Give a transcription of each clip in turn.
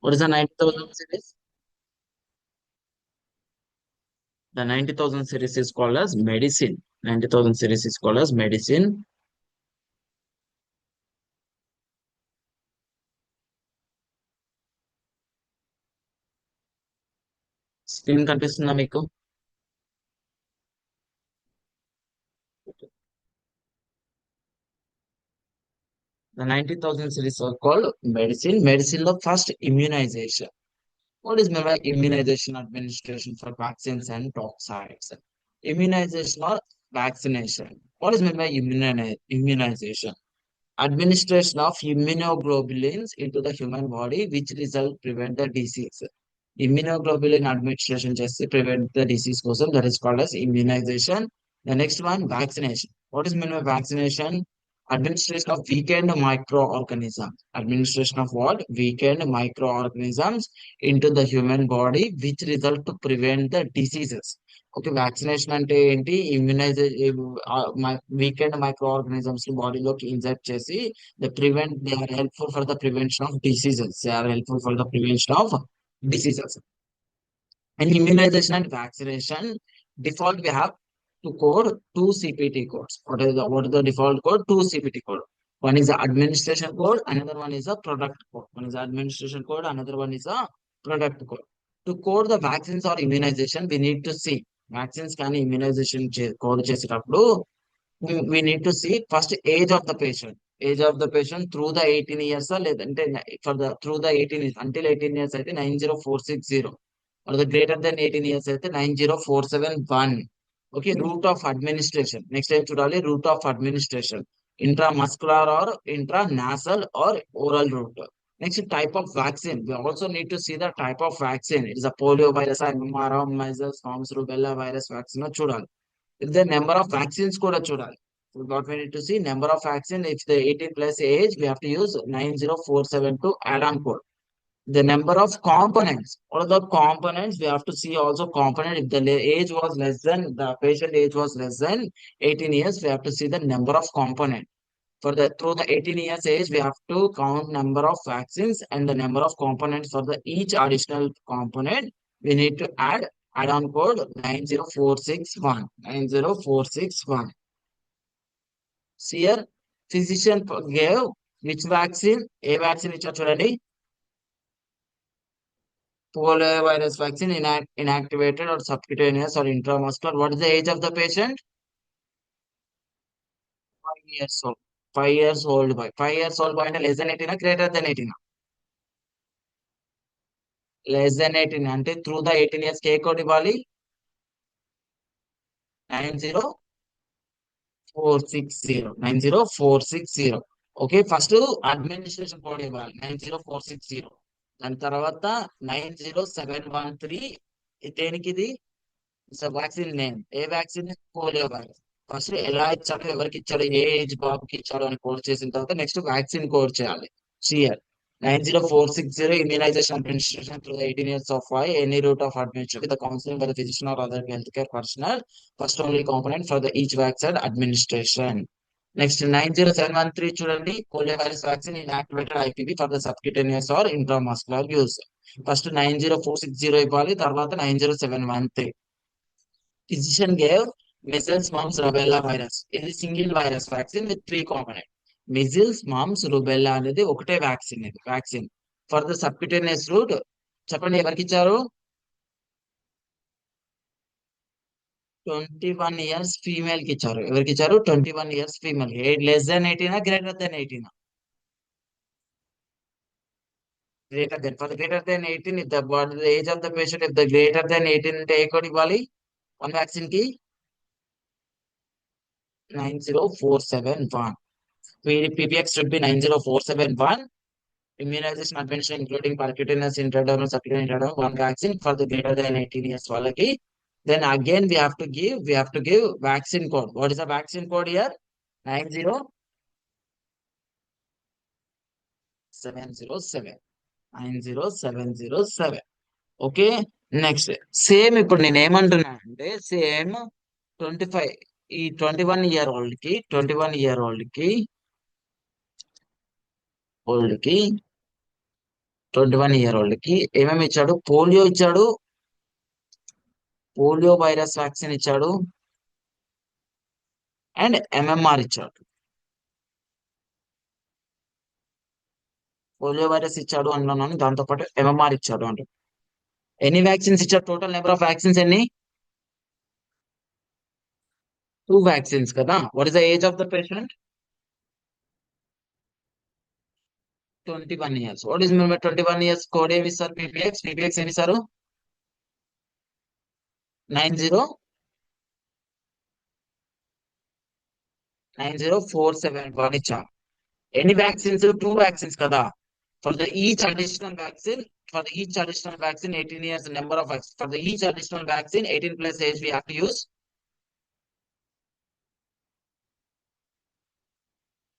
What is the 90,000 series? The 90,000 series is called as medicine. 90,000 series is called as medicine. Screen కనిపిస్తుందా మీకు? The 90,000 series are called medicine. Medicine the first immunization. What is meant by immunization administration for vaccines and toxoids? Immunization or vaccination. What is meant by immunization? Administration of immunoglobulins into the human body, which result prevent the disease. Immunoglobulin administration just to prevent the disease కోసం that is called as immunization. The next one, vaccination. What is meant by vaccination? Administration of weakened microorganisms. Administration of what? Weakened microorganisms into the human body, which result to prevent the diseases. Okay, vaccination అంటే ఏంటి? Immunization weakened microorganisms బాడీలోకి inject చేసి they are helpful for the prevention of diseases. They are helpful for the prevention of diseases. In immunization and vaccination, default we have to code two CPT codes. What is the default code? Two CPT code. One is the administration code, another one is a product code. One is the administration code, another one is a product code. To code the vaccines or immunization, we need to see vaccines can immunization code చేసేటప్పుడు we need to see first age of the patient. Age of the patient through the 18 years లేదంటే for the through the 18 years until 18 years అయితే 90460 or the greater than 18 years అయితే 90471. Okay, route of administration. Next time చూడాలి route of administration. Intramuscular or intranasal or oral route. Next, type of vaccine. We also need to see the type of vaccine. It is a polio virus, MMR, measles, mumps, rubella virus vaccine చూడాలి. If the number of vaccines కూడా చూడాలి. So what we need to see number of vaccine. If the 18 plus age, we have to use 90472 add-on code. The number of components. What are the components? We have to see also component. If the age was less than the patient age was less than 18 years, we have to see the number of component. For the through the 18 years age, we have to count number of vaccines and the number of components for the each additional component. We need to add on code 90461. 90461. See here, physician gave which vaccine? A vaccine ఇచ్చారు చూడండి. Poliovirus vaccine inactivated or subcutaneous or intramuscular. What is the age of the patient? 5 years old. 5 years old boy. 5 years old boy and less than 18 greater than 18. Less than 18 అంటే through the 18 years K code ఇవ్వాలి 90460. Okay, first administration code ఇవ్వాలి 90460. దాని తర్వాత 90713. దేనికి ఇది? Vaccine name. ఏ vaccine? Polio virus. First ఎలా ఇచ్చాడో, ఎవరికి ఇచ్చాడో, ఏ ఏజ్ బాబుకి ఇచ్చాడో అని కోడ్ చేసిన తర్వాత నెక్స్ట్ వ్యాక్సిన్ కోడ్ చేయాలి. CR 90460 immunization administration through the 18 years of Y, any route of administration with the counseling by the physician or other healthcare personnel. First only component for the each vaccine administration. Next 90713 చూడండి, polio virus vaccine inactivated IPV for the subcutaneous or intramuscular use. First 90460 ఇవ్వాలి, తర్వాత 90713. Physician gave measles, mumps, rubella virus. ఇది single virus vaccine with 3 component. Measles, mumps, rubella అనేది ఒకటే vaccine. ఇది vaccine for the subcutaneous route. చెప్పండి ఎవరికి ఇచ్చారు? 21 years female కి ఇచ్చారు. ఎవరికి ఇచ్చారు? 21 years female. Less than 18 greater than 18? Greater than. For greater than 18, if the age of the patient if the greater than 18 అంటే ఏ కోడ్ ఇవ్వాలి వన్ వ్యాక్సిన్ కి? 90471. PPX should be 90471. Immunization administration including percutaneous, intradermal, subcutaneous, intradermal, one vaccine for the greater than 18 years వాళ్ళకి. Then again we have to give vaccine code. What is the vaccine code here? 90707. 90707. Okay, next same ఇప్పుడు నేను ఏమంటున్నా అంటే same 25 ఈ 21 year old కి 21 year old కి ఏమేమి ఇచ్చాడు? పోలియో ఇచ్చాడు, పోలియో వైరస్ వ్యాక్సిన్ ఇచ్చాడు, అండ్ ఎంఎంఆర్ ఇచ్చాడు. పోలియో వైరస్ ఇచ్చాడు అన్నాను, దాంతో పాటు ఎంఎంఆర్ ఇచ్చాడు అంటే ఎన్ని వ్యాక్సిన్స్ ఇచ్చాడు? టోటల్ నెంబర్ ఆఫ్ వ్యాక్సిన్స్ ఎన్ని? 2 వ్యాక్సిన్స్ కదా. What is the age of the patient? 21 years. What is 21 years code ఏమి ఇస్తారు? పీపీఎక్స్ ఏమి ఇస్తారు? 9047 ఇచ్చాం. ఎన్ని వ్యాక్సిన్స్? 2 వ్యాక్సిన్స్ కదా. For the each additional vaccine, for the each additional vaccine 18 years number of vaccines, for the each additional vaccine 18 plus age we have to use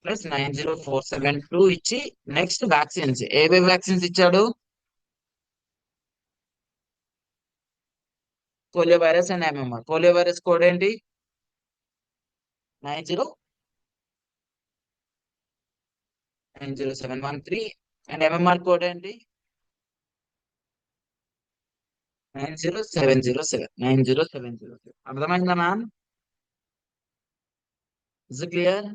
plus 90472 ఇచ్చి next vaccines ఏవే vaccines ఇచ్చాడు? Polio virus and MMR. Polio virus code ఏంటి? 90713 and MMR code ఏంటి? 90707. అర్థమైందా ma'am? Is clear?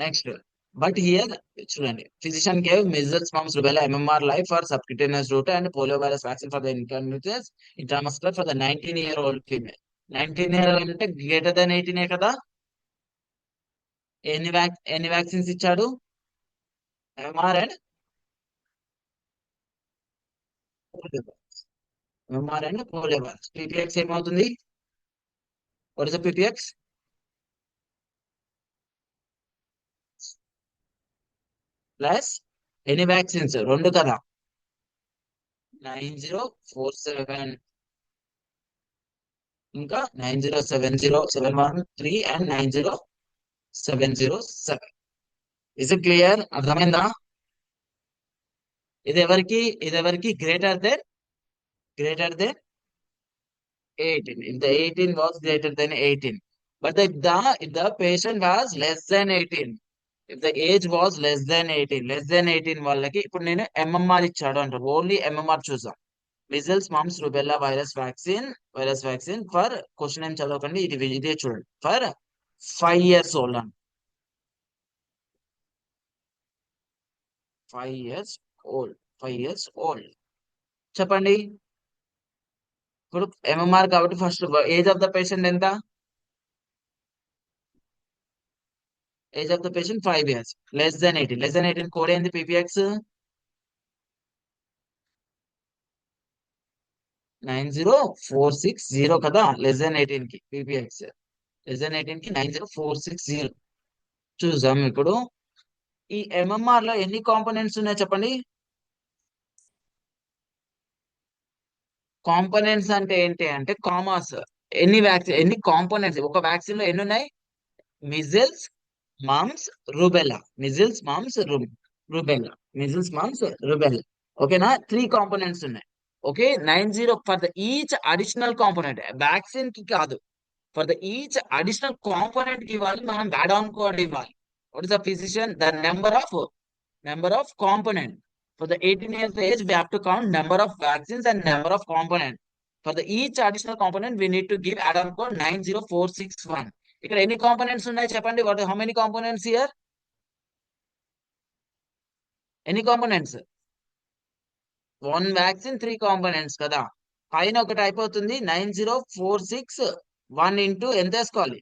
Next, but here చూడండి, physician gave measles, mumps, rubella, MMR live for subcutaneous route and polio virus vaccine for the incontinence intramuscular for the 19-year-old female. 19 year అంటే greater than 18 కదా. ఎన్ని vaccines ఇచ్చాడు? MR and polio virus. PPX ఏమవుతుంది? What is the PPX? Plus ఎన్ని vaccines? 2 కదా. 9047 ఇంకా 9070713 and 90707. Is it clear? అర్థమైందా? ఇది ఎవరికి greater than 18. If the 18 was greater than 18, but if the patient was less than 18, if the age was less than 18 వాళ్ళకి ఇప్పుడు నేను ఎంఎంఆర్ ఇచ్చాడు అంటారు. ఓన్లీ ఎంఎంఆర్ చూసాం. Measles, mumps, rubella virus vaccine for question ఏం చదవకండి, ఇదే చూడండి. ఫర్ 5 years old అండి. 5 years old చెప్పండి. ఇప్పుడు ఎంఎంఆర్ కాబట్టి first age of the patient ఎంత? Age of the patient 5 years. Less than 18 code ఏంది? పీపీఎక్స్ 90460 కదా. లెస్ దెన్ 18 కి పీపీఎక్స్ లెస్ దెన్ 18 కి 90460 చూసాం. ఇప్పుడు ఈ ఎంఎంఆర్ లో ఎన్ని కాంపోనెంట్స్ ఉన్నాయి చెప్పండి. కాంపోనెంట్స్ అంటే ఏంటి అంటే కామాస్. ఎన్ని కాంపోనెంట్స్ ఒక వ్యాక్సిన్ లో ఎన్ని ఉన్నాయి? Measles, mumps, rubella. Measles, mumps, rubella. Measles, mumps, rubella. ఓకేనా? 3 కాంపోనెంట్స్ ఉన్నాయి. Okay. 90 for the each additional component, vaccine కి కాదు, for the each additional component కి ఇవ్వాలి, మనం యాడ్ ఆన్ కోడ్ ఇవ్వాలి. What is the physician? The number of component. For the 18 years age, we have to count number of vaccines and number of component. For the each additional component, we need to give add-on code 90461. ఇక్కడ ఎన్ని components ఉన్నాయి చెప్పండి. How many components here? ఎన్ని components? 1 vaccine 3 components కదా. పైన ఒకటి అయిపోతుంది. 90461 into ఎంత వేసుకోవాలి?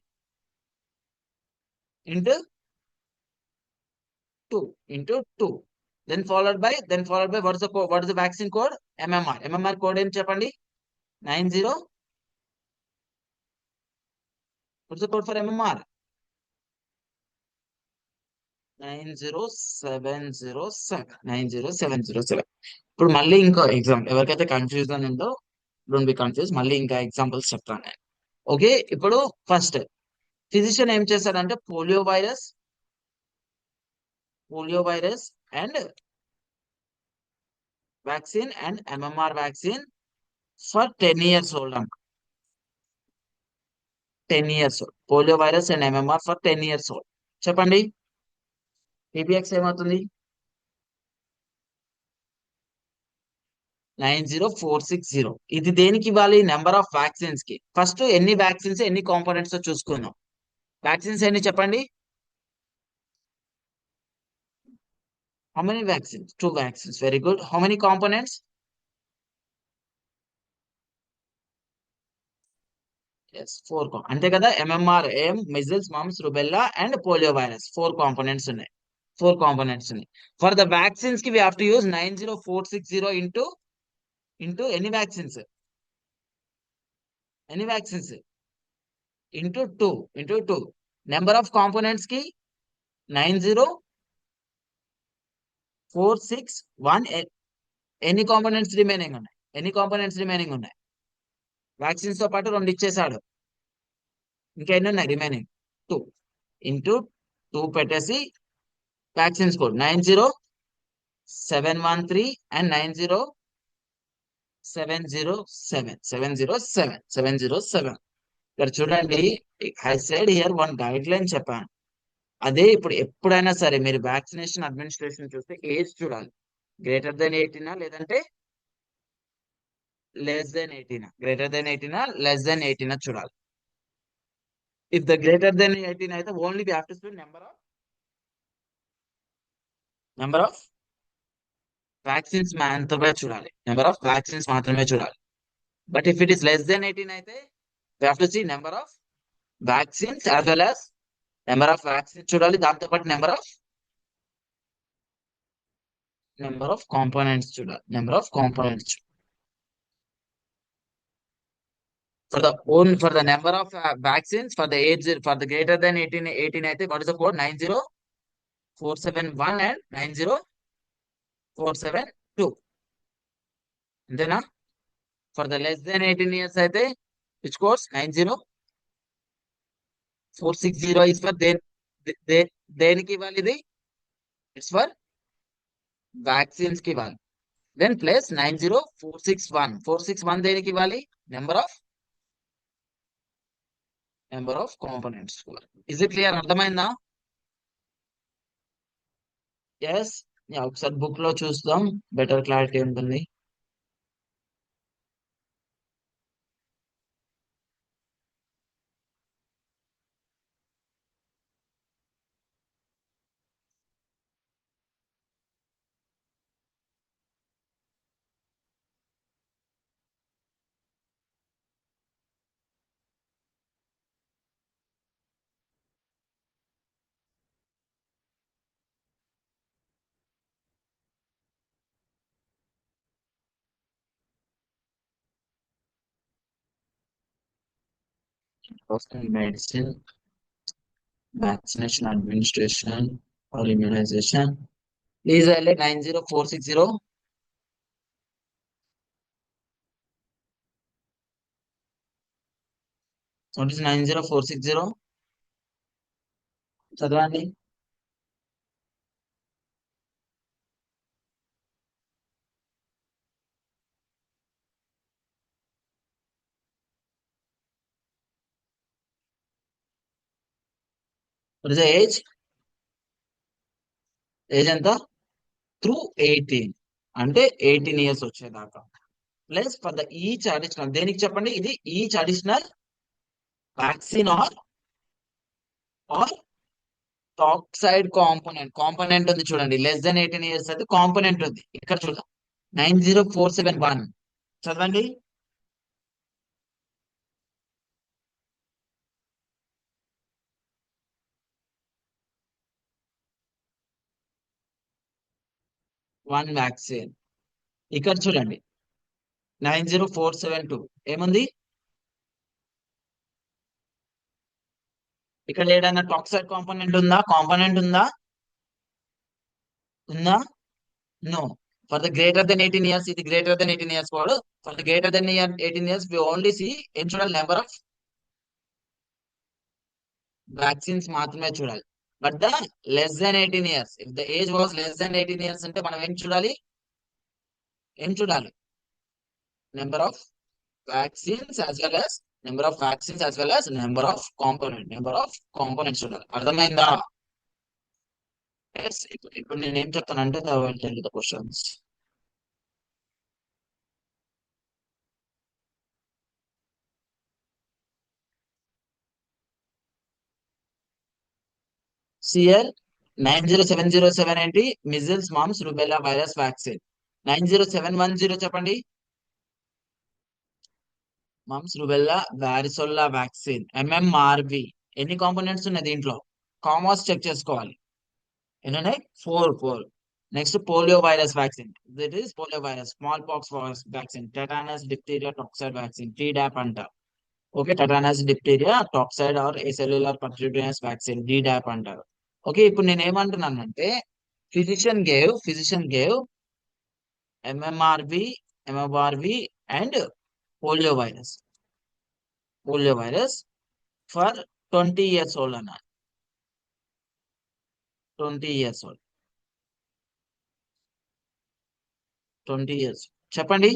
Into 2. Then followed by what is the vaccine code? MMR code ఏం చెప్పండి? 90. What's the code for MMR? 90707. ఇప్పుడు మళ్ళీ ఇంకో ఎగ్జాంపుల్, ఎవరికైతే కన్ఫ్యూజన్ ఉందో డోంట్ బి కన్ఫ్యూజ్, మళ్ళీ ఇంకా ఎగ్జాంపుల్స్ చెప్తాను నేను. ఓకే. ఇప్పుడు ఫస్ట్ ఫిజిషియన్ ఏం చేశాడంటే polio virus and vaccine and MMR vaccine for 10 years old అంట. 10 years old. Polio virus and MMR for 10 years old. చెప్పండి. పీపీఎక్స్ ఏమవుతుంది? 90460. ఇది దేనికి ఇవ్వాలి? నెంబర్ ఆఫ్ వ్యాక్సిన్స్ కి. ఫస్ట్ ఎన్ని వ్యాక్సిన్స్ ఎన్ని కాంపోనెంట్స్ చూసుకుందాం. వ్యాక్సిన్స్ ఎన్ని చెప్పండి? How many vaccines? 2 vaccines. Very good. How many components? Yes, 4. అంతే కదా. MMR, measles, mumps, rubella and polio virus 4 components ఉన్నాయి. 4 కాంపోనెంట్స్ ఉన్నాయి. ఫర్ ద వ్యాక్సిన్స్ కి we have to use 90460 into ఎన్ని vaccines into two. Number of components కి 90461. ఎన్ని components remaining ఉన్నాయి? Vaccines తో పాటు 2 ఇచ్చేసాడు. ఇంకా ఎన్ని ఉన్నాయి రిమైనింగ్? 2. ఇంటూ 2 పెట్టేసి వ్యాక్సిన్స్ కోడ్ 90713 అండ్ 90707. ఇక్కడ చూడండి, I side here one guide line చెప్పాను. అదే ఇప్పుడు ఎప్పుడైనా సరే మీరు వ్యాక్సినేషన్ అడ్మినిస్ట్రేషన్ చూస్తే ఏజ్ చూడాలి. గ్రేటర్ దెన్ 18 లేదంటే లెస్ దెన్ 18 చూడాలి. ఇఫ్ ద గ్రేటర్ దెన్ 18 అయితే only we have to spend number of vaccines మాత్రమే చూడాలి. But if it is less than 18 అయితే we have to see number of vaccines as well as number of vaccines చూడాలి. దాంతో పాటు number of components చూడాలి. for the number of vaccines for the age for the greater than 18 అయితే what is the code? 90471 and 90472. అంతేనా? For the less than 18 years అయితే which codes? 90460 is for దేనికి ఇవ్వాలి? ఇది ఇట్స్ ఫర్ వ్యాక్సిన్స్ కి ఇవ్వాలి. Then plus 90461 దేనికి ఇవ్వాలి? Number of components. Is it clear? అర్థమైందా? ఎస్. ఒకసారి బుక్ లో చూద్దాం, బెటర్ క్లారిటీ ఉంటుంది. Medicine, vaccination administration or immunization. Please highlight 90460. What is 90460? చదవండి. What is the age? Age ఎంత? త్రూ 18, అంటే 18 ఇయర్స్ వచ్చేదాకా. Plus for the each additional, దేనికి చెప్పండి? ఇది each additional vaccine or toxoid component ఉంది చూడండి. లెస్ దెన్ 18 ఇయర్స్ అయితే కాంపోనెంట్ ఉంది. ఇక్కడ చూద్దాం 90471. చదవండి. One vaccine. ఇక్కడ చూడండి 90472 ఏముంది? ఇక్కడ ఏదైనా టాక్సైడ్ కాంపోనెంట్ ఉందా? No. For the greater than 18 years, ఇది గ్రేటర్ దెన్ 18 ఇయర్స్ వాడు. For the greater than 18 years we only see ఏం చూడాలి? నెంబర్ ఆఫ్ వ్యాక్సిన్స్ మాత్రమే చూడాలి. But the less than 18 years, if the age was less than 18 years అంటే మనం ఏం చూడాలి? Number of vaccines as well as number of components చూడాలి. అర్థమైందా? ఇప్పుడు నేను ఏం చెప్తానంటే ద క్వశ్చన్స్. CL 90707 ఏంటి? Measles mumps rubella virus vaccine. 90710 చెప్పండి. Mumps rubella varicella vaccine MMRV. ఎన్ని కాంపోనెంట్స్ ఉన్నాయి దీంట్లో? కామర్స్ చెక్ చేసుకోవాలి. ఎన్ని? Four. Next polio virus vaccine. That is polio virus. Smallpox vaccine, tetanus diphtheria toxoid vaccine, Tdap అంట. Okay, tetanus diphtheria toxoid or acellular pertussis vaccine, Tdap అంటారు. Okay, ఇప్పుడు నేను ఏమంటున్నానంటే physician gave MMRV MMRV and polio virus polio virus for 20 years old అన్న. 20 years old. 20 years చెప్పండి.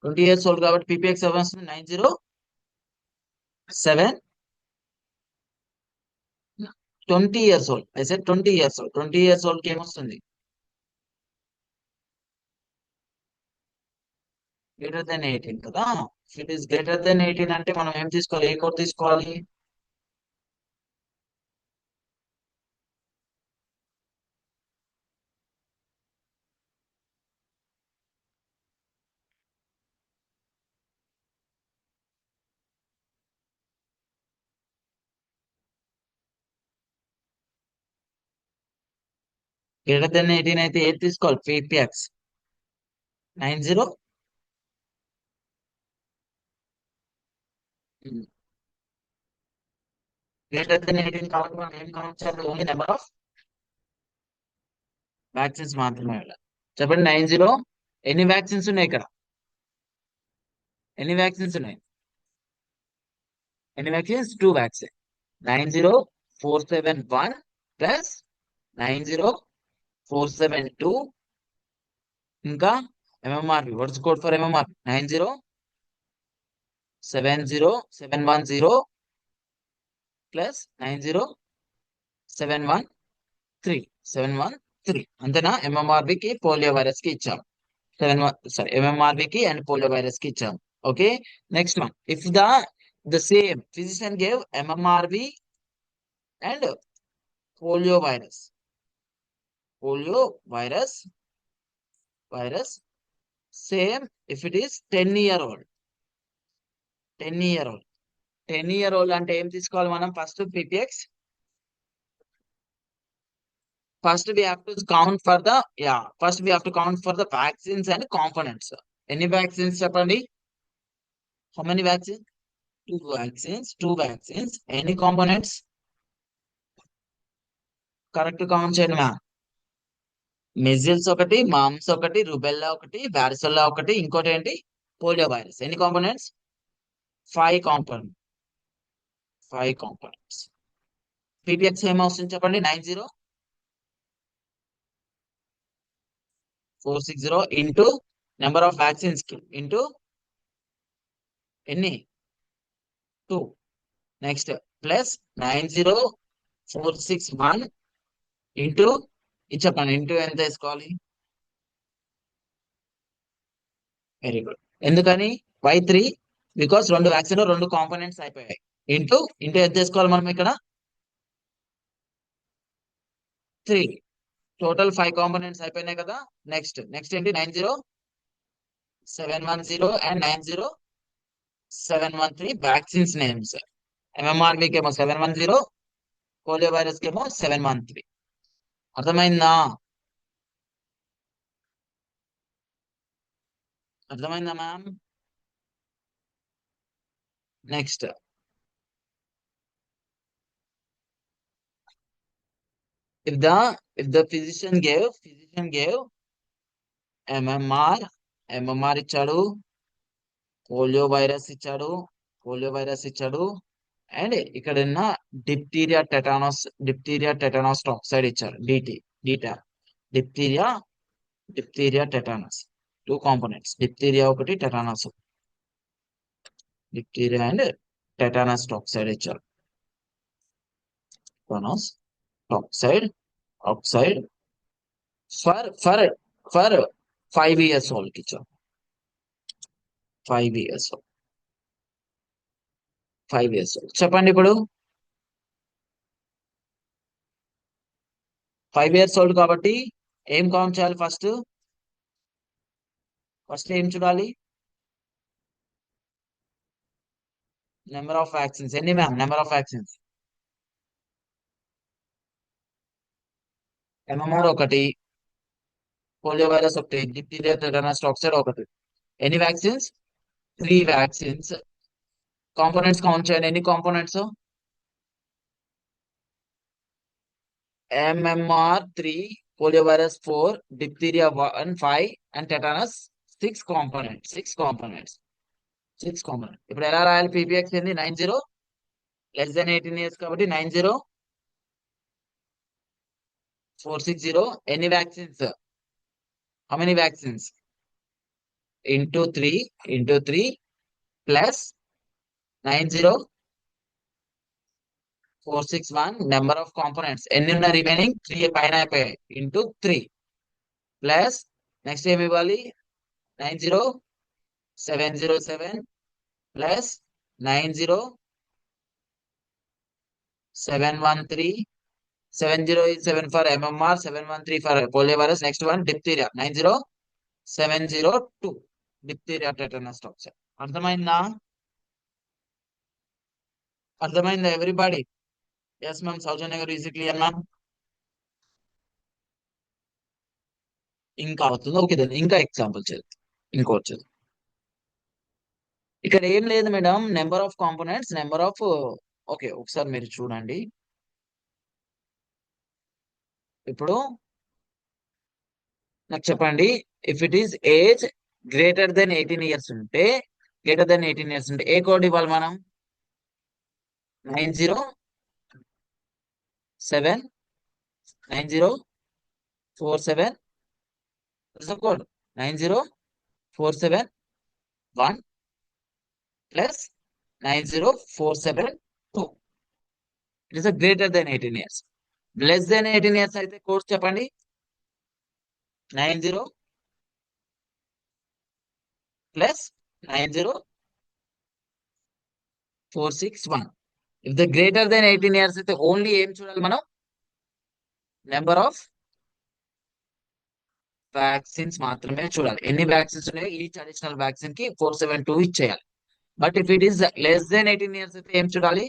20 years old కాబట్టి పీపీఎక్స్ వస్తుంది 907. 20 years old. I said 20 years old. 20 years old కి ఏమొస్తుంది? గ్రేటర్ దెన్ 18 కదా. ఇట్ ఈస్ గ్రేటర్ దెన్ 18 అంటే మనం ఏం తీసుకోవాలి? ఏ కోడ్ తీసుకోవాలి? గ్రేటర్ దెన్ 18 అయితే ఏది తీసుకోవాలి? పీపీఎక్స్ 90. గ్రేటర్ దెన్ 18 కాబట్టి మనం ఏం కౌంట్ చేయాలి? ఓన్లీ నెంబర్ ఆఫ్ వ్యాక్సిన్స్ మాత్రమే వెళ్ళాలి. చెప్పండి. 90 ఎన్ని వ్యాక్సిన్స్ ఉన్నాయి ఇక్కడ? ఎన్ని వ్యాక్సిన్స్ ఉన్నాయి? ఎన్ని వ్యాక్సిన్స్? 2 వ్యాక్సిన్. 90471 ప్లస్ 90472 ఇంకా MMRV. What's code for MMR? 9070710 plus 90713. అంతేనా? ఎంఎంఆర్వికి పోలియో వైరస్ కి ఇచ్చాం. 7 ఎంఎంఆర్వికి అండ్ పోలియో వైరస్ కి ఇచ్చాం. Okay, next one. If the same physician gave MMRV and polio virus polio virus same if it is 10 year old. 10 year old. 10 year old అంటే ఏం తీసుకోవాలి మనం? First we have to count for the first we have to count for the vaccines and components. ఎన్ని vaccines చెప్పండి? How many vaccines? Two vaccines. Any components? Correct count చేయండి ma'am. మెజిల్స్ ఒకటి, moms ఒకటి, rubella ఒకటి, వారిసెల్లా ఒకటి, ఇంకోటి ఏంటి? Polio virus. ఎన్ని కాంపోనెంట్స్? 5 కాంపోనెంట్స్. పీపీఎక్స్ ఏమవుతుంది చెప్పండి? 90460 ఇంటూ నెంబర్ ఆఫ్ వ్యాక్సిన్స్ కి ఇంటూ ఎన్ని? 2. నెక్స్ట్ ప్లస్ 90461 ఇంటూ ఇది చెప్పండి. ఇంటూ ఎంత వేసుకోవాలి? Very good. ఎందుకని Y3? బికాస్ 2 వ్యాక్సిన్ 2 కాంపోనెంట్స్ అయిపోయాయి. ఇంటూ ఇంటూ ఎంత చేసుకోవాలి మనం ఇక్కడ? 3. టోటల్ 5 కాంపోనెంట్స్ అయిపోయినాయి కదా. నెక్స్ట్ ఏంటి? 90710 అండ్ 90713 వ్యాక్సిన్స్ నేమ్స్. ఎంఎంఆర్వికి ఏమో 710, పోలియో వైరస్ కి ఏమో 713. అర్థమైందా? అర్థమైందా ma'am? Next if the physician gave MMR ఇచ్చాడు, పోలియో వైరస్ ఇచ్చాడు అండ్ ఇక్కడ ఉన్న డిప్టీరియా టెటానస్ టాక్సైడ్ ఇచ్చాడు. DTaP. Diphtheria tetanus. 2 components. Diphtheria ఒకటి, tetanus. Diphtheria and tetanus toxoid ఇచ్చారు. Tetanus toxoid for 5 years old కి ఇచ్చాం. 5 years old. చెప్పండి ఇప్పుడు. 5 years ఓల్డ్ కాబట్టి ఏం కౌంట్ చేయాలి ఫస్ట్? ఫస్ట్ ఏం చూడాలి? నెంబర్ ఆఫ్ వ్యాక్సిన్స్ ఎన్ని ma'am? Number of vaccines MMR ఒకటి, పోలియో వైరస్ ఒకటి, డిప్టీరియా టెటనస్ టాక్సైడ్ ఒకటి. ఎన్ని వ్యాక్సిన్స్? 3 వ్యాక్సిన్స్. కాంపోనెంట్స్ కౌంట్ చేయండి, ఎన్ని components? MMR 3, polio virus 4, diphtheria 1, 5 and tetanus 6 components. 6 components. 6 components. ఇప్పుడు ఎలా రాయాలి? పీపీఎక్స్ ఏంది? 90 లెస్ దెన్ 18 years కాబట్టి 90460. ఎన్ని vaccines? How many vaccines? Into three plus 90461 number of components ఎన్ని ఉన్నాయి రిమైనింగ్? 3 పైన అయిపోయాయి. ఇంటూ 3 ప్లస్ నెక్స్ట్ ఏమి ఇవ్వాలి? 90707 plus 90713. 70 is 7 for MMR, 713 for polio virus. Next one diphtheria 90702 diphtheria tetanus toxoid. అర్థమైందా? అర్థమైందా ఎవ్రీబడి? Yes ma'am. సౌజన్య గారు ఈజీ క్లియర్ మ్యామ్. ఇంకా అవుతుంది. ఓకే దెన్ ఇంకా ఎగ్జాంపుల్ చేద్దాం. ఇంకోటి చేద్దాం. ఇక్కడ ఏం లేదు madam, number of components, number of. Okay ఒకసారి మీరు చూడండి. ఇప్పుడు నాకు చెప్పండి, if it is age greater than 18 years ఉంటే, ఏ కోడ్ ఇవ్వాలి మనం? 9079047 code 90471 plus 90472. It is greater than 18 years. Less than 18 years అయితే కోడ్ చెప్పండి. 90 plus 90461. If the greater than 18 years అయితే ఓన్లీ ఏం చూడాలి మనం? నెంబర్ ఆఫ్ వ్యాక్సిన్స్ మాత్రమే చూడాలి. ఎన్ని వ్యాక్సిన్స్ ఉన్నాయో ఈచ్ అడిషనల్ వ్యాక్సిన్ కి 472 ఇచ్చేయాలి. But if it is less than 18 years అయితే ఏం చూడాలి?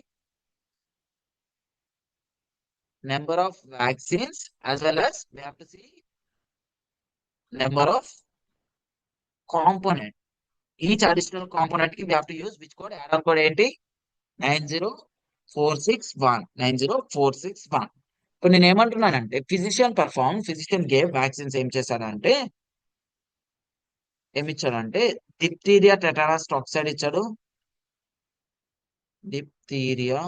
Number of vaccines as well as we have to see number of component. Each additional component కి we have to use which code? Add on code ఏంటి? 90461. ఇప్పుడు నేను ఏమంటున్నానంటే physician gave vaccines ఏం చేశాడంటే, ఏమిచ్చాడంటే డిప్టీరియా టెటానస్ టాక్సైడ్ ఇచ్చాడు. Diphtheria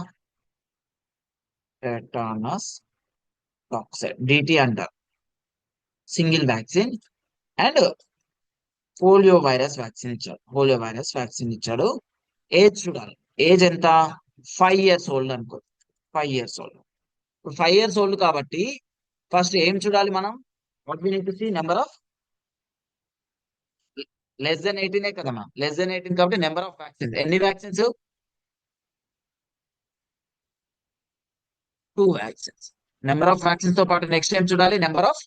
tetanus toxoid DT అంటారు, single vaccine. And polio virus vaccine ఇచ్చాడు. ఏజ్ చూడాలి. ఏజ్ ఎంత? 5 years ఓల్డ్ అనుకో. 5 years ఓల్డ్. ఇప్పుడు 5 years ఓల్డ్ కాబట్టి ఫస్ట్ ఏం చూడాలి మనం? What we need to see? Number of less than 18 కదా మ్యామ్. లెస్ దెన్ 18 కాబట్టి నెంబర్ ఆఫ్ వ్యాక్సిన్స్. ఎన్ని vaccines? 2 vaccines. Number of vaccines తో పాటు నెక్స్ట్ ఏం చూడాలి? Number of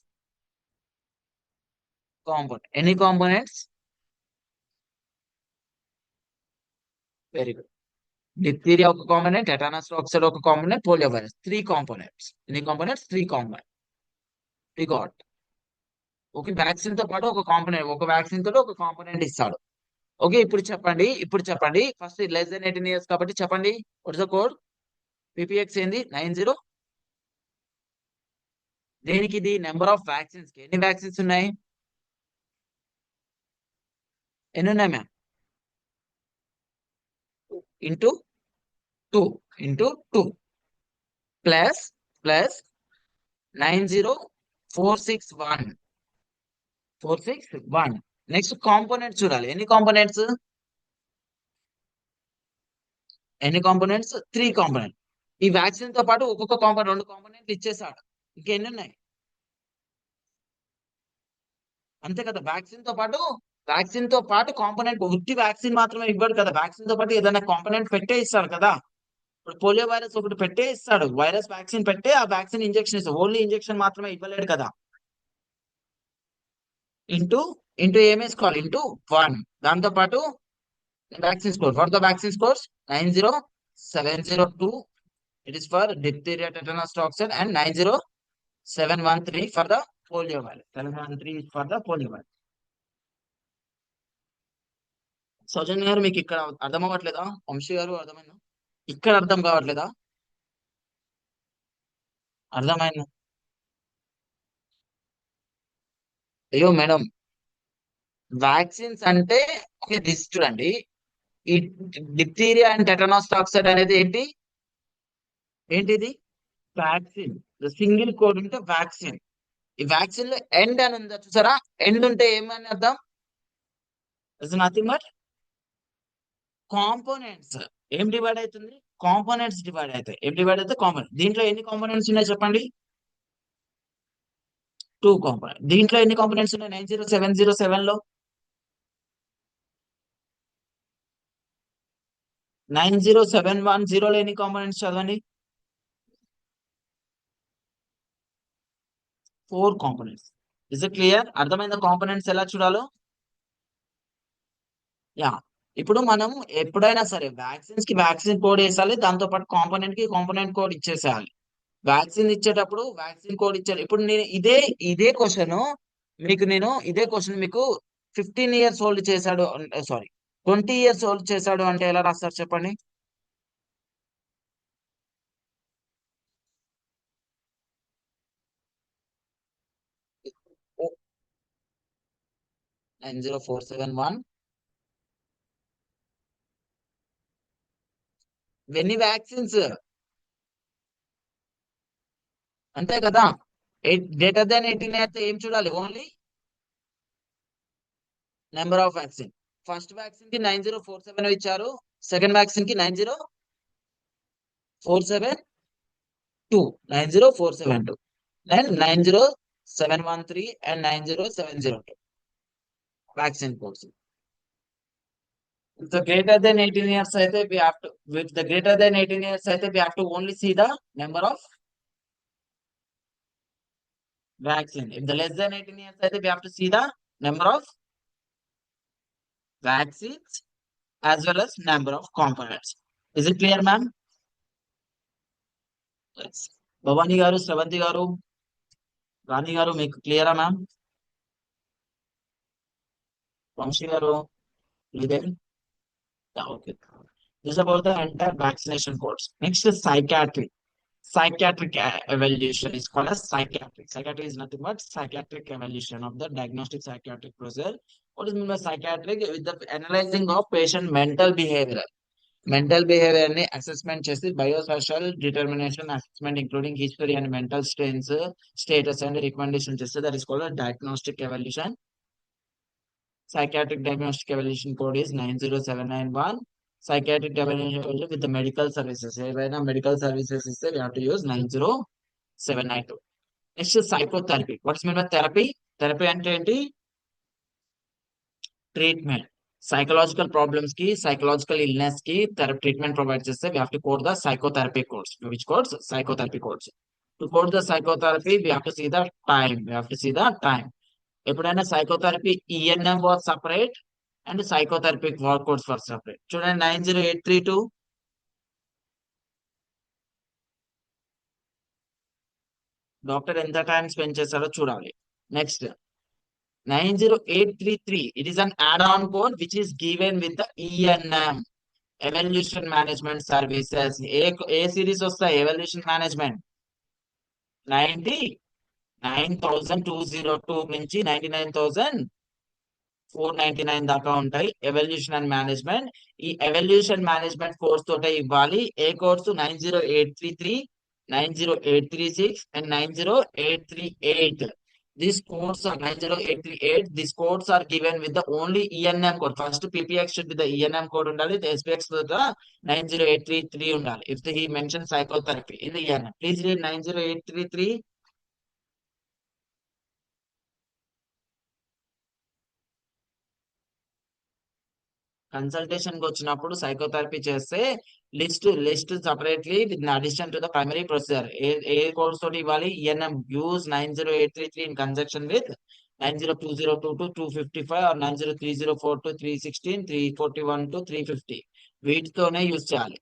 component. ఎన్ని కాంపోనెంట్స్? Very good. డిప్థీరియా ఒక కాంపోనెంట్, టెటానస్ టాక్సైడ్ ఒక కాంపోనెంట్, పోలియో వైరస్ 3 కాంపోనెంట్స్. ఎన్ని components? 3 component. We got. Okay, vaccine తో పాటు ఒక కాంపోనెంట్, ఒక వ్యాక్సిన్ తోటి ఒక కాంపోనెంట్ ఇస్తాడు. ఓకే, ఇప్పుడు చెప్పండి ఫస్ట్ లెస్ దెన్ 18 years కాబట్టి చెప్పండి. What's the code? పీపీఎక్స్ ఏంది? 90. దేనికి ఇది? నెంబర్ ఆఫ్ వ్యాక్సిన్స్ కి. ఎన్ని వ్యాక్సిన్స్ ఉన్నాయి? ఎన్ని ఉన్నాయి ma'am? Into two plus 90461. Next components చూడాలి. ఎన్ని కాంపోనెంట్స్? 3 కాంపోనెంట్. ఈ వ్యాక్సిన్ తో పాటు ఒక్కొక్క కాంపోనెంట్ 2 కాంపోనెంట్లు ఇచ్చేసాడు. ఇంకెన్ని ఉన్నాయి? అంతే కదా. వ్యాక్సిన్ తో పాటు కాంపోనెంట్, ఉట్టి వ్యాక్సిన్ మాత్రమే ఇవ్వడు కదా. వ్యాక్సిన్ తో పాటు ఏదైనా కాంపోనెంట్ పెట్టే ఇస్తాడు కదా. ఇప్పుడు పోలియో వైరస్ ఒకటి పెట్టే ఇస్తాడు, వైరస్ వ్యాక్సిన్ పెట్టే ఆ వ్యాక్సిన్ ఇంజెక్షన్ ఇస్తాడు, ఓన్లీ ఇంజెక్షన్ మాత్రమే ఇవ్వలేడు కదా. ఇంటూ ఇంటూ ఏమేసుకోవాలి, ఇంటూ 1. దాంతో పాటు vaccine score, for the vaccine scores 90702, it is for diphtheria, tetanus, toxoid, and 90713 for the polio virus. 713 for the polio virus. Soujanya garu మీకు ఇక్కడ అర్థం అవ్వట్లేదా? వంశీ గారు అర్థమైందా? ఇక్కడ అర్థం కావట్లేదా? అర్థమైందా? అయ్యో మేడం, వ్యాక్సిన్స్ అంటే దిస్ చూడండి, ఈ డిప్థీరియా అండ్ టెటనాస్ టాక్సైడ్ అనేది ఏంటి, ఏంటిది వ్యాక్సిన్. సింగిల్ కోడ్ ఉంటే వ్యాక్సిన్. ఈ వ్యాక్సిన్ లో ఎండ్ అని ఉందా చూసారా, ఎండ్ ఉంటే ఏమని అర్థం, ఇట్స్ నథింగ్ బట్ కాంపోనెంట్స్. ఏం డివైడ్ అవుతుంది, కాంపోనెంట్స్ డివైడ్ అవుతాయి. ఏం డివైడ్ అయితే కాంపోనెంట్. దీంట్లో ఎన్ని కాంపోనెంట్స్ ఉన్నాయి చెప్పండి, 2 కాంపోనెంట్. దీంట్లో ఎన్ని కాంపోనెంట్స్ ఉన్నాయి 90707 లో, 90710 లో ఎన్ని కాంపోనెంట్స్ చదవండి, 4 కాంపోనెంట్స్. Is it clear? అర్థమైందా కాంపోనెంట్స్ ఎలా చూడాలో? యా. ఇప్పుడు మనం ఎప్పుడైనా సరే వ్యాక్సిన్స్ కి వ్యాక్సిన్ కోడ్ వేసాలి, దాంతో పాటు కాంపోనెంట్ కి కాంపోనెంట్ కోడ్ ఇచ్చేసేయాలి. వ్యాక్సిన్ ఇచ్చేటప్పుడు వ్యాక్సిన్ కోడ్ ఇచ్చారు. ఇప్పుడు నేను ఇదే క్వశ్చన్ ఇదే క్వశ్చన్ మీకు 15 years ఓల్డ్ చేశాడు, సారీ 20 years ఓల్డ్ చేశాడు అంటే ఎలా రాస్తారు చెప్పండి. 90471. ఎన్ని వ్యాక్సిన్స్, అంతే కదా. గ్రేటర్ దాన్ 18 అయితే ఏం చూడాలి, only number of vaccine. First vaccine కి 9047 ఇచ్చారు, సెకండ్ వ్యాక్సిన్ కి 90472, 90472, and 90713 and 90702 vaccine course. With the greater than 18 years అయితే we have to, with the greater than 18 years అయితే we have to only see the number of vaccine. If the less than 18 years అయితే we have to see the number of vaccines as well as number of components. Is it clear, ma'am? Yes. Bhavani గారు, శ్రవంతి గారు, రాణి గారు, మీకు క్లియరా ma'am? Vamsi గారు, ఇదే. Okay. This is about the entire vaccination course. Next is psychiatry. Psychiatric evaluation is called as psychiatric. Psychiatry is nothing but psychiatric evaluation of the diagnostic psychiatric procedure. What is meant by psychiatric? With the analyzing of patient mental behavior. Mental behavior ni assessment చేసి biosocial determination assessment including history and mental strains, status and recommendation చేస్తే that is called a diagnostic evaluation. Psychiatric diagnostic evaluation code is 90791. Psychiatric evaluation with the medical services. ఏవైనా medical services ఇస్తే we have to use 90792. Next is psychotherapy. What's meant by therapy? Therapy అంటే ఏంటి, treatment. Psychological problems కి, psychological illness కి therapy treatment provide చేస్తే we have to code the psychotherapy codes. Which codes? Psychotherapy codes. To code the psychotherapy we have to see the time. We have to see the time. ఎప్పుడైనా psychotherapy ENM was separate and psychotherapic work codes for separate. చూడండి 90832, doctor ఎంత time spend చేశారో చూడాలి. Next 90833, it is an add on code which is given with the ENM, evaluation management services. ఏ series వస్తాయి evaluation management, 99,202 నుంచి 99,499 దాకా ఉంటాయి evaluation and management. ఈ ఎవల్యూషన్ మేనేజ్మెంట్ కోర్స్ తోటే ఇవ్వాలి. ఏ course, 90833, 90836 and 90838. These codes are 90838. These codes are given with the only ENM code. First PPX should be the ENM code ఉండాలి. The SPX the 90833 ఉండాలి. If he mentioned psychotherapy in the ENM, please read 90833. Consultation కి వచ్చినప్పుడు psychotherapy చేస్తే list separately with addition to the primary procedure. ఏ course తోటి ఇవ్వాలి? ENM use 90833 in conjunction with 902022 255 or 903042 316 341 వీటితోనే use చేయాలి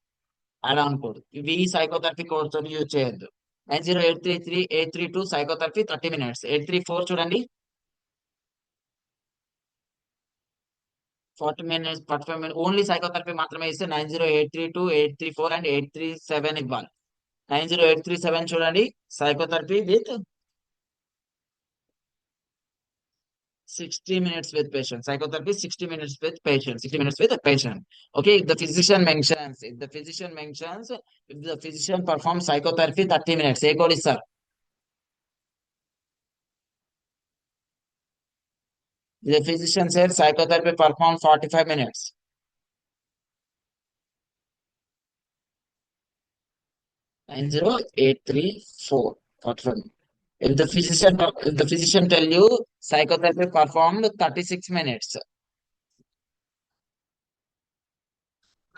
యాడ్ ఆన్ కోడ్. ఇవి సైకోథెరపీ కోర్స్ తోటి యూజ్ చేయొద్దు. 90833832 సైకోథెరపీ 30 minutes. 834 చూడండి, 40 minutes 45 minutes ఓన్లీ సైకోథెరపీ మాత్రమే ఇస్తే 90832834 అండ్ 837 ఇవ్వాలి. 90837 చూడండి, psychotherapy with 60 minutes with patient. Psychotherapy 60 minutes with patient. 60 minutes with a patient. Okay, if the physician performs psychotherapy 30 minutes. A code is sir. The physician said psychotherapy performed 45 minutes. 90834. 45. If the physician tell you psychotherapy performed 36 minutes.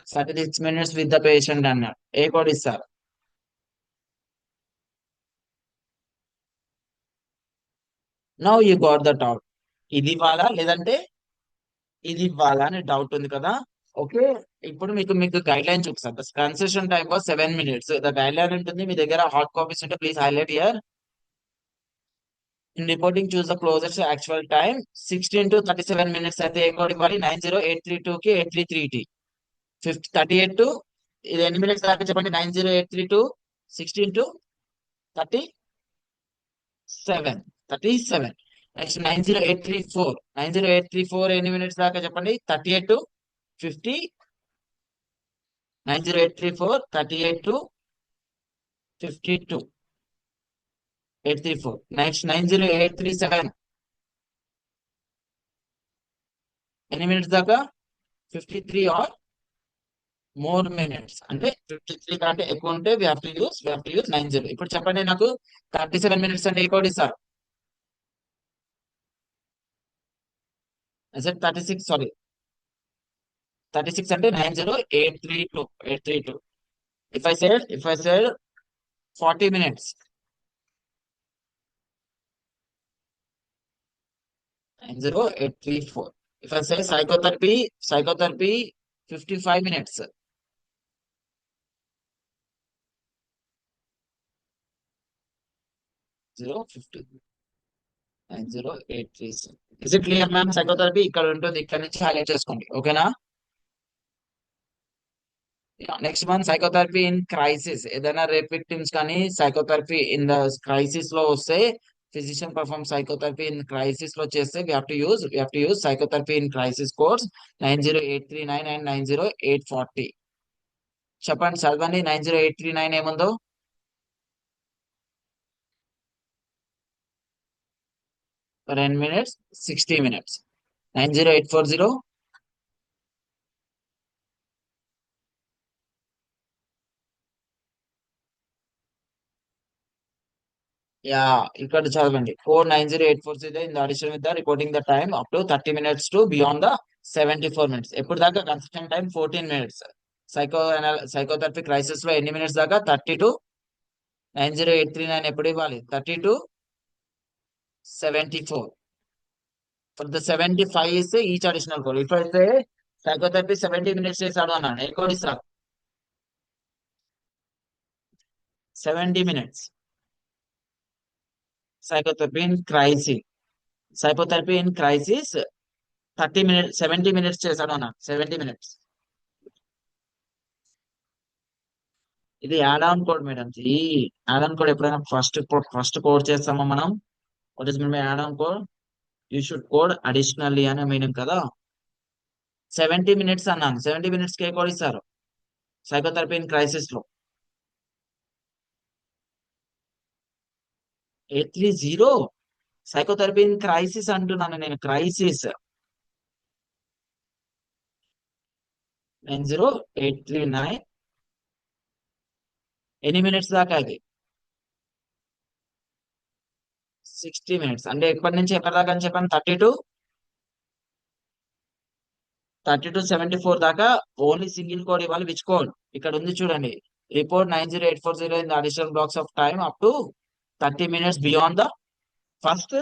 36 minutes with the patient and A code is sir. Now you got the doubt. ఇది ఇవ్వాలా లేదంటే ఇది ఇవ్వాలా అని doubt ఉంది కదా. Okay, ఇప్పుడు మీకు మీకు గైడ్ లైన్ చూపిస్తాను. Concession time was 7 minutes. The guide line ఉంటుంది మీ దగ్గర. హార్డ్ కాపీస్ ఉంటే please highlight here. In reporting choose the closest actual time 16 to 37 minutes అయితే ఏ కోడ్ ఇవ్వాలి? 90832 కి 833 38 టు ఇది ఎన్ని మినిట్స్ దాకా చెప్పండి? 90832 16 to 37. నెక్స్ట్ 90834 ఎన్ని మినిట్స్ దాకా చెప్పండి? 38 to 50. 90834 38 to 52 834. నెక్స్ట్ 90837 ఎన్ని మినిట్స్ దాకా? 53 ఆర్ మోర్ మినిట్స్. అంటే 53 కంటే ఎక్కువ ఉంటే వి హావ్ టు యూస్ 90. ఇప్పుడు చెప్పండి నాకు 37 minutes అంటే ఏ కోడ్ ఇస్తారు? 36, సారీ 36 అంటే 90832. If I said 40 minutes, 90834. If I say psychotherapy 55 minutes. 050 90837. Is it clear ma'am? Psychotherapy ఇక్కడ ఉంటుంది, ఇక్కడ నుంచి హైలైట్ చేసుకోండి. ఓకేనా? Next one psychotherapy in crisis. ఏదైనా రేప్ విక్టిమ్స్ కానీ సైకోథెరపీ ఇన్ ద క్రైసిస్ లో వస్తే physician perform psychotherapy in crisis లో చేస్తే we have to use psychotherapy in crisis course 90839 and 90840. చెప్పండి, చదవండి. 90839 ఏముందో? 10 minutes 60 minutes. 90840 యా, ఇక్కడ చదవండి. 490840 in the addition with the reporting the time up to 30 minutes to beyond the 74 minutes. ఎప్పుడు దాకా? Consistent time 14 minutes. Psychotherapy crisis లో ఎన్ని minutes దాకా? 30 to 90839 ఎప్పుడు ఇవ్వాలి? 30 to 74. ఫర్ ద 75 ఇస్తే ఈచ్ అడిషనల్ కోడ్. ఇప్పుడైతే సైకోథెరపీ 70 minutes చేశాడు అన్నాను, ఏ కోడ్ ఇస్తారు? 70 minutes. Psychotherapy in crisis 30 minutes 70 minutes చేశాడు అన్న. 70 minutes. ఇది యాడ్ ఆన్ కోడ్ మేడం. ఈ యాడ్ ఆన్ కోడ్ ఎప్పుడైనా ఫస్ట్ కోడ్ చేస్తామో మనం. What is mean by add on code? You should code additionally అనే మీనింగ్ కదా. 70 minutes అన్నాను. 70 minutes కి ఏ కోడ్ ఇస్తారు సైకోథెరపీ ఇన్ క్రైసిస్ లో? 830. సైకోథెరపీ ఇన్ క్రైసిస్ అంటున్నాను నేను. క్రైసిస్ 90839 ఎన్ని మినిట్స్ దాకా? అది 60 minutes. అంటే ఎప్పటి నుంచి ఎప్పటి దాకా అని చెప్పాను? 30 to 30 to 74 దాకా ఓన్లీ సింగిల్ కోడ్ ఇవ్వాలి. Which code? ఇక్కడ ఉంది చూడండి. Report 90840 in the additional blocks of time up to 30 minutes beyond the first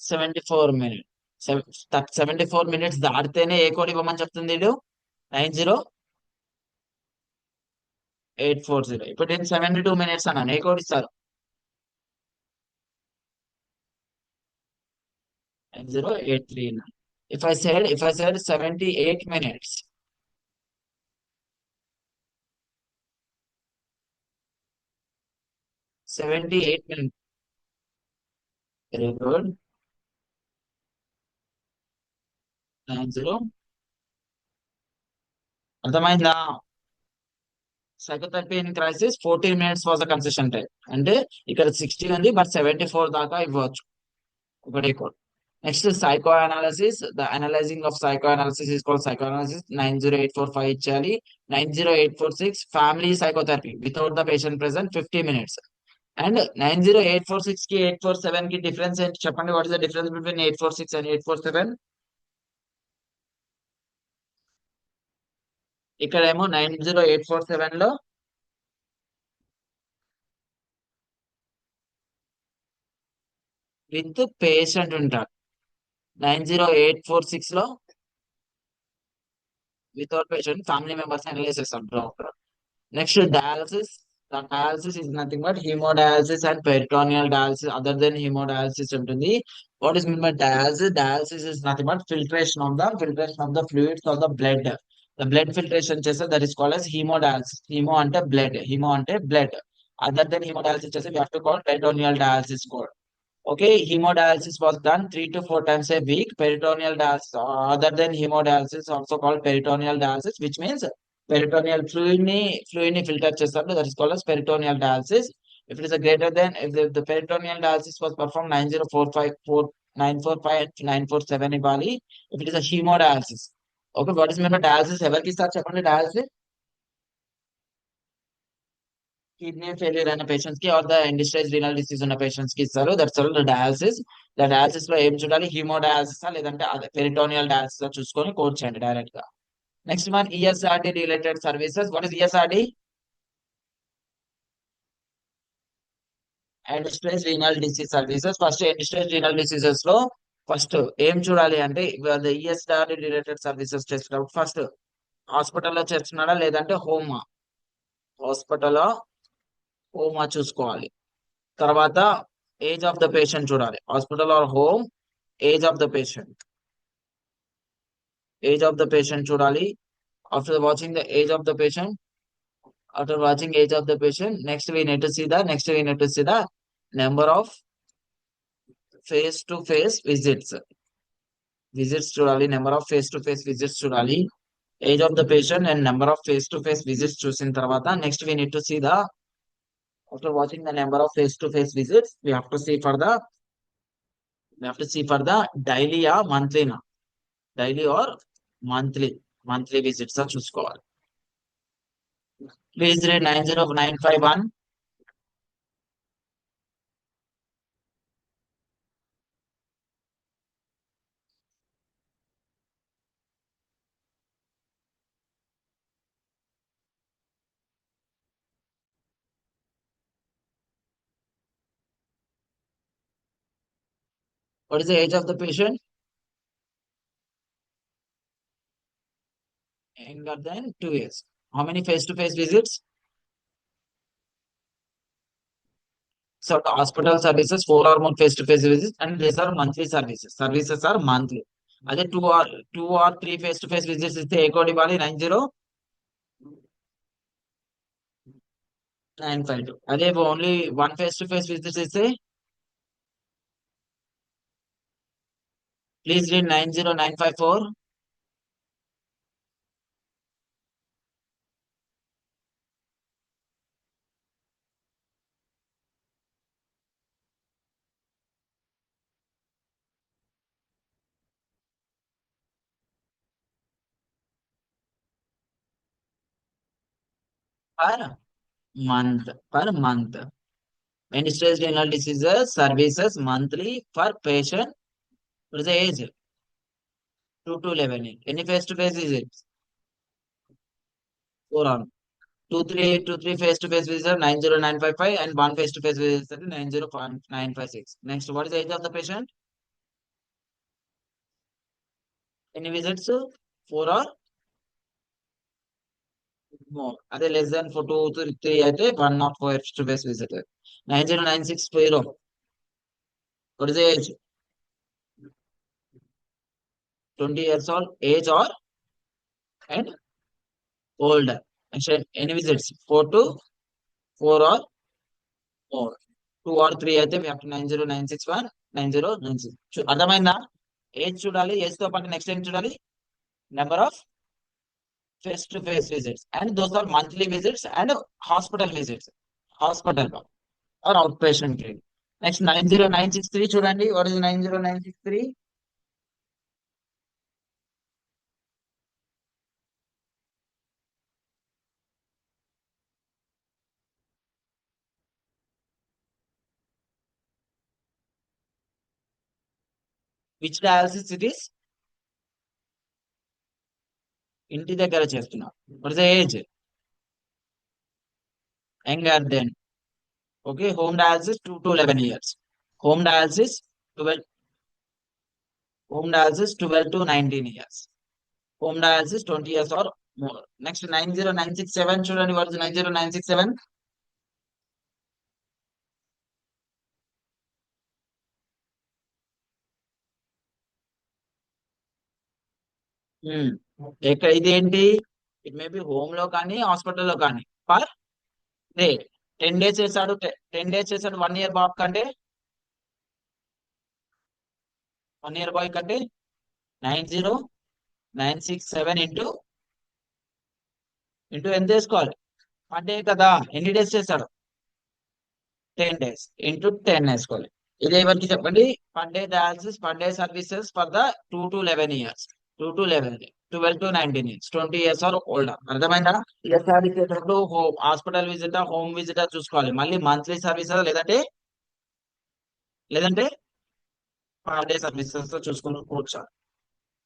74 minutes. 74 minutes దాటితేనే ఏ కోడ్ ఇవ్వమని చెప్తుంది వీడు. 90840. ఇప్పుడు నేను 72 minutes అన్నాను, ఏ కోడ్ ఇస్తారు? 90839. If I said 78 minutes. 78 minutes. Very good. 90. అర్థమైందా? Psychotherapy in crisis 14 minutes was the concession time. అంటే ఇక్కడ 60 ఉంది, బట్ 74 దాకా ఇవ్వచ్చు. ఒకటే code. Next psycho analysis. The analysing of psycho analysis is called psycho analysis. 90845 ఇచ్చాలి. 90846 family psychotherapy without the patient present 50 minutes. And 90846 కి 847 కి difference ఏంటి చెప్పండి? What is the difference between 846 and 847? ఇక్కడేమో 90847 లో విత్ పేషెంట్ ఉంటారు. 90846 లో without patient family members analyse చేస్తారు doctor. Next dialysis. The dialysis is nothing but hemodialysis and peritoneal dialysis. Other than hemodialysis ఉంటుంది. What is meant by dialysis? Dialysis is nothing but filtration of the fluids or the blood. The blood filtration చేస్తే that is called as hemodialysis. Hemo అంటే blood. Hemo అంటే blood. Other than hemodialysis చేస్తే we have to call peritoneal dialysis code. Okay, hemodialysis was done 3 to 4 times a week. Peritoneal dialysis, other than hemodialysis, also called peritoneal dialysis, which means peritoneal fluid ni filter చేస్తారు. That is called as peritoneal dialysis. If it is a greater than, if the peritoneal dialysis was performed 90454 945 and 947 ఇవ్వాలి. If it is a hemodialysis. Okay, what is meant by dialysis? ఎవరికి ఇస్తారు చెప్పండి dialysis? Kidney failure అయిన patients కి or the end stage renal disease ఉన్న patients కి ఇస్తారు. That's all dialysis. The dialysis లో ఏం చూడాలి? హీమోడయాలసిస్ లేదంటే అదే పెరిటోనియల్ డయాలసిస్ చూసుకొని కోడ్ చేయండి డైరెక్ట్ గా. Next one ESRD related services. What is ESRD? End stage renal disease services. First end stage renal diseases లో ఫస్ట్ ఏం చూడాలి అంటే ఈఎస్ఆర్డి రిలేటెడ్ సర్వీసెస్ చేసేటప్పుడు ఫస్ట్ హాస్పిటల్లో చేస్తున్నాడా లేదంటే హోమా? హాస్పిటల్లో హోమా చూసుకోవాలి. తర్వాత ఏజ్ ఆఫ్ ద పేషెంట్ చూడాలి. Hospital or home, age of the patient. Age of the patient చూడాలి. After watching the age of the patient, next we need to see the number of face to face visits చూడాలి. Number of face to face visits చూడాలి. Age of the patient and number of face to face visits చూసిన తర్వాత next we need to see the after watching the number of face-to-face visits, we have to see for the daily or monthly monthly visits చూసుకోవాలి. Please read 90951. What is the age of the patient? Younger than 2 years. How many face-to-face visits? So the hospital services 4 or more face-to-face visits, and these are monthly services. Services are monthly. అదే 2 or 3 face-to-face visits ఇస్తే ఏ code ఇవ్వాలి? 90952. అదే only 1 face-to-face visits ఇస్తే please read 90954. per month. End-stage renal diseases services monthly for patient. What is the age? 2 to 11. Any face-to-face visits? 4 on. 2 3 face-to-face visitor 90955 and one face-to-face visitor 90596. Next, what is the age of the patient? Any visits? 4 or more. Are less than 4 to 3 at one not face-to-face visitor. 90960. What is the age? 20 years old. Age or and older. Actually, any visits? 4 to 4 or more. 2 or 3 అయితే we have to 90961 9096. అర్థమైందా? Age చూడాలి, age తో పాటు next ఏం చూడాలి? Number of face to face visits and those are monthly visits and hospital visits, hospital or outpatient clinic. Next 90963 చూడండి. What is 90963? Which dialysis it is? ఇంటి దగ్గర చేస్తున్నా. What is the age? Younger than. Okay, home dialysis 2 to 11 years. Home dialysis 12, home dialysis 12 to 19 years. Home dialysis 20 years or more. Next 90967 చూడండి. What is 90967? ఇక్కడ ఇది ఏంటి? It may be home లో కానీ హాస్పిటల్లో కానీ పర్ డే. 10 డేస్ చేశాడు, 10 days చేశాడు 1 ఇయర్ బాబ్ కంటే, 1 ఇయర్ బాయ్ కంటే 90967 ఇంటూ ఎంత వేసుకోవాలి? పర్ డే కదా. ఎన్ని డేస్ చేశాడు? 10 days ఇంటూ 10 వేసుకోవాలి. ఇది ఎవరికి చెప్పండి? Per day dialysis, per day services for the 2 to 11 years. 2 to 11, 12 to 19 years, 20 years are older. అర్థమైందా? ఈఎస్ఆర్ ఇచ్చేటప్పుడు హాస్పిటల్ విజిట్, హోమ్ విజిట్ చూసుకోవాలి. మళ్ళీ మంత్లీ సర్వీసెస్ లేదంటే లేదంటే పర్ డే సర్వీసెస్ చూసుకుని కూర్చోాలి.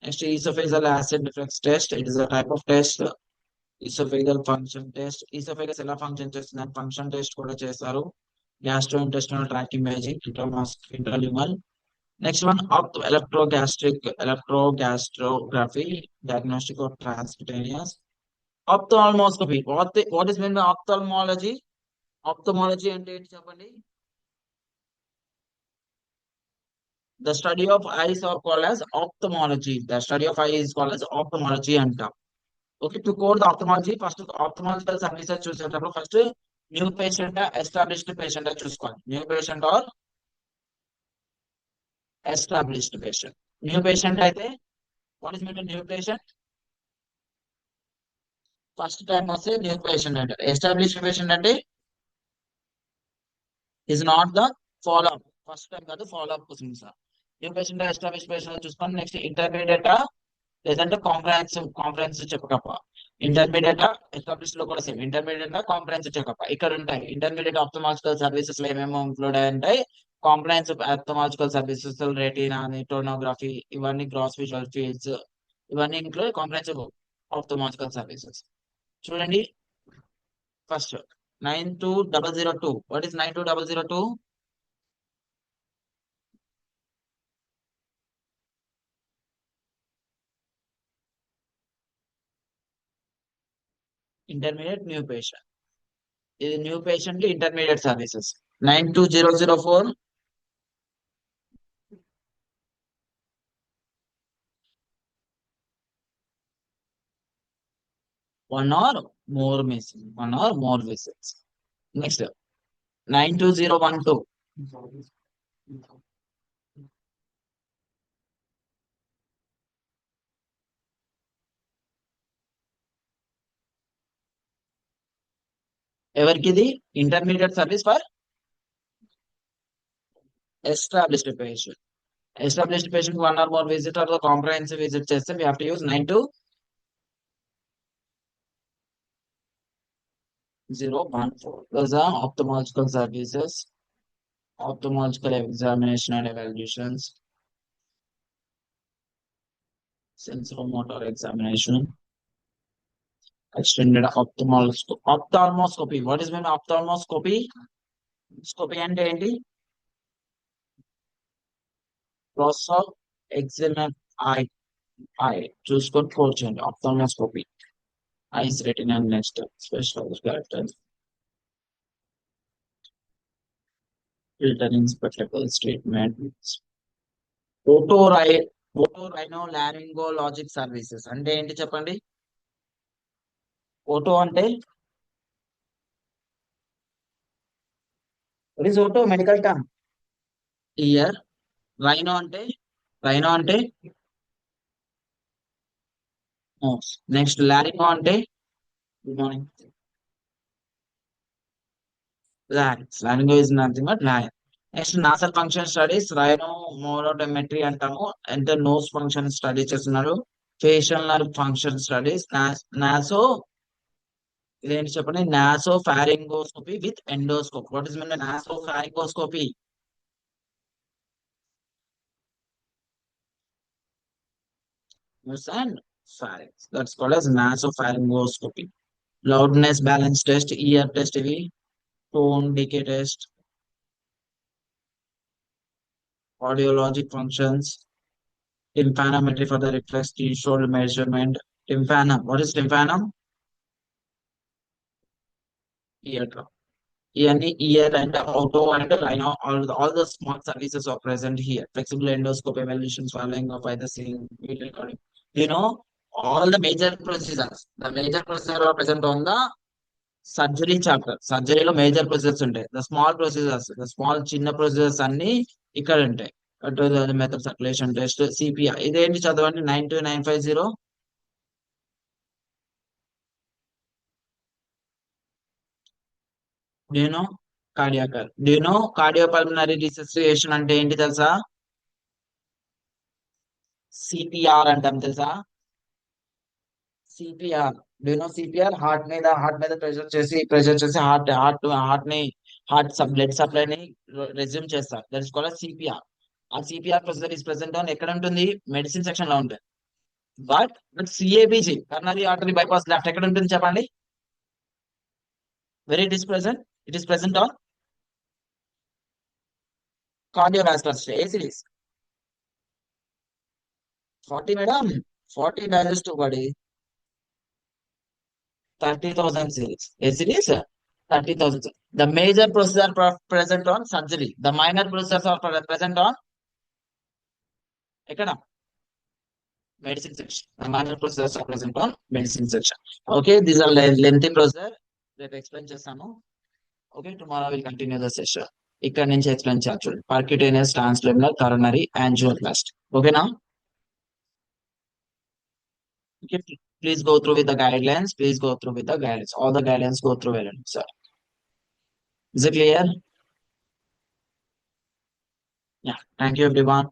Next oesophageal acid reflux test. It is a type of test. Oesophageal function test. Oesophagus ఎలా function చేస్తుంది ఫంక్షన్ టెస్ట్ కూడా చేస్తారు. Gastrointestinal tract imaging, intraluminal. Next one, electrogastrography, diagnostic of transcutaneous. Ophthalmoscopy. What is meant by ophthalmology? Ophthalmology అంటే ఏంటి చెప్పండి? The study of eyes are called as ophthalmology. The study of eye is called as ophthalmology అంటాం. Okay, to code the ophthalmology, first ophthalmological services చూసేటప్పుడు first new patient, established patient చూసుకోవాలి. New patient or established patient. New patient అయితే what is mean new patient? First time వస్తే new patient అంటారు. Established patient అంటే is not the follow up. First time కాదు, follow up కోసం sir. New patient, establish patient చూసుకొని next intermediate లేదంటే conference checkup. Intermediate establish లో కూడా same. Intermediate conference checkup ఇక్కడ ఉంటాయి. ఇంటర్మీడియట్ ఆప్థమాలజికల్ సర్వీసెస్ లో ఏమేమో ఇంక్లూడ్ అయి ఉంటాయి. కాంప్రహెన్సివ్ ఆప్థమాలజికల్ సర్వీసెస్, రెటీనా అని, టోనోగ్రఫీ, ఇవన్నీ గ్రాస్ విజువల్ ఫీల్డ్స్, ఇవన్నీ ఇంక్లూడ్ కాంప్రహెన్సివ్ ఆప్థమాలజికల్ సర్వీసెస్. చూడండి first 92002. What is 92002? Intermediate new patient. ఇది new patient intermediate services. 92004. 1 or more missing, 1 or more visits. Next 92012. ఎవరికిది? Intermediate service for established patient. Established patient 1 or more visit or comprehensive visit చేస్తే we have to use 92014. Those are ophthalmological services, ophthalmological examination and evaluations. Sensomotor examination, extended ophthalmoscopy. What is mean by ophthalmoscopy? Scopy అంటే ఏంటి? Process of examine eye, eye. చూసుకొని కూర్చోండి. Ophthalmoscopy. Eyes, retina, and next special characters. Filtering spectacles, treatment. ఓటోరై otorhinolaryngologic services అంటే ఏంటి చెప్పండి? Oto అంటే it is oto medical term. Ear. Rhino అంటే రైనో అంటే నోస్. నెక్స్ట్ లారింగో అంటే good morning. Larynx. Laryngo is nothing but larynx. Next nasal function studies rhinomanometry అంటాము. అంటే నోస్ ఫంక్షన్ స్టడీ చేస్తున్నారు. Facial nerve function studies. Naso ఇదేంటి చెప్పండి? Nasopharyngoscopy with endoscope. What is mean nasopharyngoscopy? And pharynx. That's called as nasopharyngoscopy. Loudness balance test, ear test, tone decay test, audiologic functions, tympanometry for the reflex threshold measurement. Tympanum. What is tympanum? Eardrum. Any ear and auto and rhino, all the smart services are present here. Flexible endoscope evaluation following of either seeing video recording. You know, all the major procedures. The major procedures are present on the surgery chapter. సర్జరీలో major procedures ఉంటాయి. The small చిన్న procedures అన్ని ఇక్కడ ఉంటాయి. Method circulation test, CPR. ఇదేంటి చదవండి? 92950. నేను cardiopulmonary రిసెసియేషన్ అంటే ఏంటి తెలుసా? సిపిఆర్ అంటాం తెలుసా? సిపిఆర్. సిపిఆర్ హార్ట్ మీద ప్రెషర్ చేసి బ్లడ్ సప్లై ని రెజ్యూమ్ చేస్తారు. That is called CPR. ఆ CPR procedure is present on ఎక్కడ ఉంటుంది? మెడిసిన్ సెక్షన్ లో ఉంటుంది. But CABG coronary artery bypass left ఎక్కడ ఉంటుంది చెప్పండి? Very it is present. It is present on cardiovascular a series. 40 madam. 40 digest body 30,000 series. A series 30,000. The major procedures are present on surgery. The minor procedures are present on ఎక్కడ? Medicine section. The minor procedures are present on medicine section. Okay, these are lengthy procedure. రేపు explain చేస్తాను. Okay, tomorrow will continue the session. ఇక్కడ నుంచి explain చేయొచ్చు. Percutaneous, transluminal, coronary, angioplasty. ఓకేనా? Okay, please go through with the guidelines. Please go through with the guidelines. All the guidelines go through well, sir. Is it clear? Yeah. Thank you, everyone.